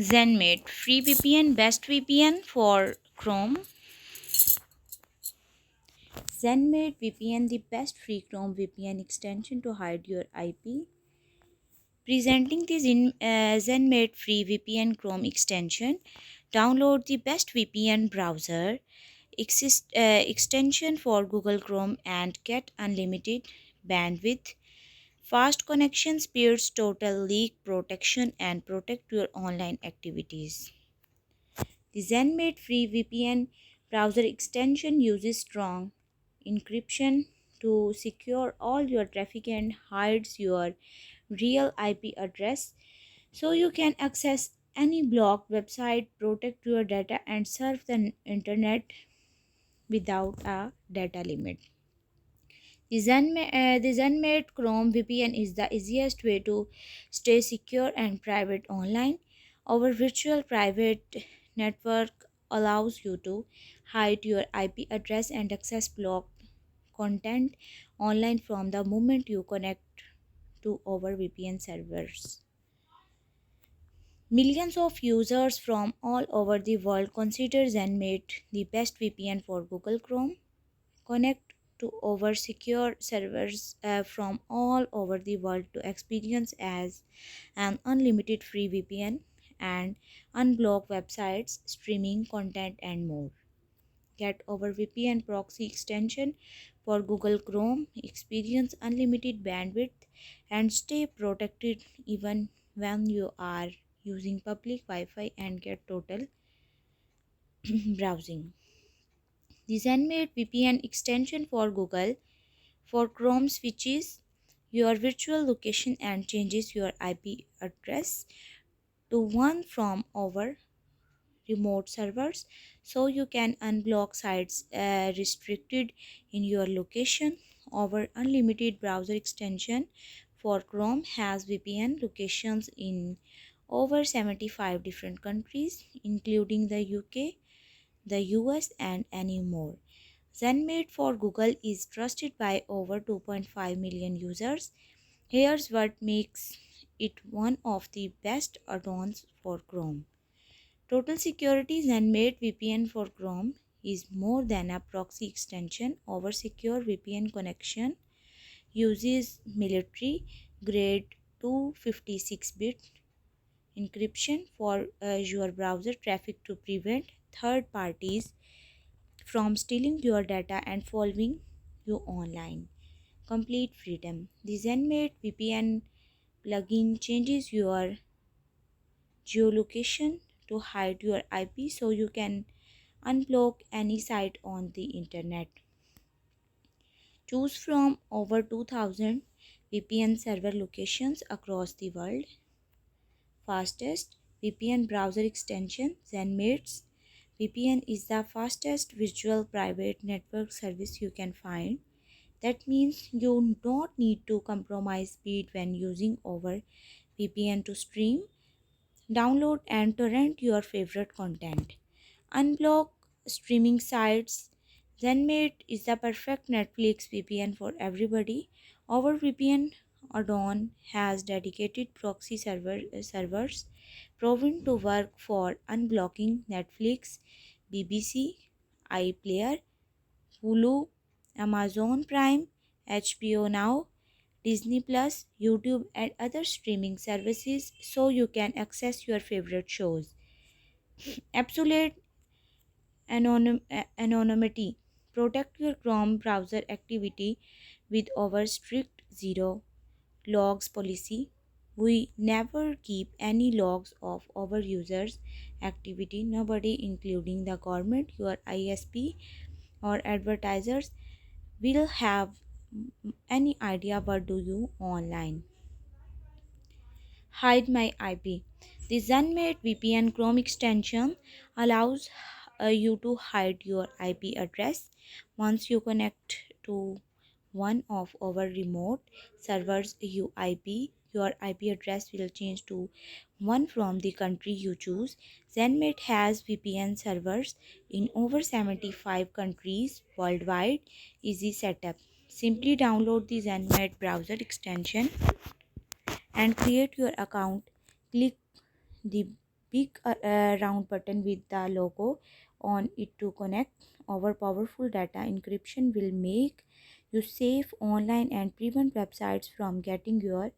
ZenMate free VPN, best VPN for Chrome. ZenMate VPN, the best free Chrome VPN extension to hide your IP. Presenting the ZenMate free VPN Chrome extension. Download the best VPN browser extension for Google Chrome and get unlimited bandwidth, fast connection speeds, total leak protection, and protect your online activities. The ZenMate free VPN browser extension uses strong encryption to secure all your traffic and hides your real IP address so you can access any blocked website, protect your data, and surf the internet without a data limit. The ZenMate Chrome VPN is the easiest way to stay secure and private online. Our virtual private network allows you to hide your IP address and access blocked content online from the moment you connect to our VPN servers. Millions of users from all over the world consider ZenMate the best VPN for Google Chrome. Connect to over secure servers from all over the world to experience as an unlimited free VPN and unblock websites, streaming content, and more. Get over VPN proxy extension for Google Chrome, experience unlimited bandwidth, and stay protected even when you are using public Wi-Fi and get total browsing. The ZenMate VPN extension for Google for Chrome switches your virtual location and changes your IP address to one from our remote servers so you can unblock sites restricted in your location. Our unlimited browser extension for Chrome has VPN locations in over 75 different countries, including the UK, the US, and any more. ZenMate for Google is trusted by over 2.5 million users. Here's what makes it one of the best add-ons for Chrome. Total Security ZenMate VPN for Chrome is more than a proxy extension. Our secure VPN connection uses military grade 256-bit encryption for your browser traffic to prevent third parties from stealing your data and following you online. Complete freedom. The ZenMate VPN plugin changes your geolocation to hide your IP so you can unblock any site on the internet. Choose from over 2000 VPN server locations across the world. Fastest VPN browser extension ZenMates VPN is the fastest virtual private network service you can find. That means you don't need to compromise speed when using over VPN to stream, download, and torrent your favorite content. Unblock streaming sites. ZenMate is the perfect Netflix VPN for everybody. Our VPN add-on has dedicated proxy servers proven to work for unblocking Netflix, BBC, iPlayer, Hulu, Amazon Prime, HBO Now, Disney Plus, YouTube, and other streaming services so you can access your favorite shows. Absolute anonymity. Protect your Chrome browser activity with our strict zero logs policy. We never keep any logs of our users' activity. Nobody, including the government, your ISP, or advertisers, will have any idea what do you online. Hide my IP. The ZenMate VPN Chrome extension allows you to hide your IP address. Once you connect to one of our remote servers your IP address will change to one from the country you choose. ZenMate has VPN servers in over 75 countries worldwide. Easy setup. Simply download the ZenMate browser extension and create your account. Click the big round button with the logo on it to connect. Our powerful data encryption will make you safe online and prevent websites from getting your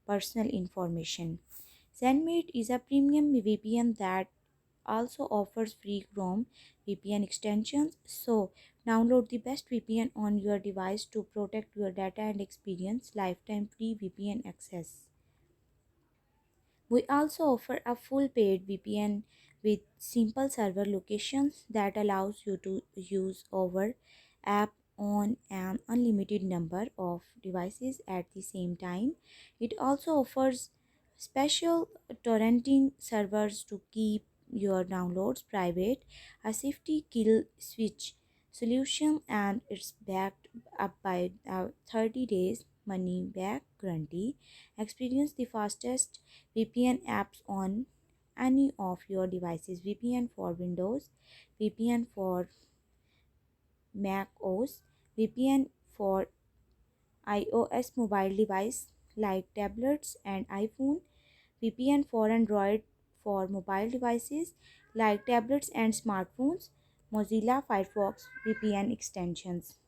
personal information. ZenMate is a premium VPN that also offers free Chrome VPN extensions. So, download the best VPN on your device to protect your data and experience lifetime free VPN access. We also offer a full paid VPN with simple server locations that allows you to use our app on an unlimited number of devices at the same time. It also offers special torrenting servers to keep your downloads private, a safety kill switch solution, and it's backed up by a 30 days money back guarantee. Experience the fastest VPN apps on any of your devices: VPN for Windows, VPN for Mac OS, VPN for iOS mobile device like tablets and iPhone, VPN for Android for mobile devices like tablets and smartphones, Mozilla Firefox VPN extensions.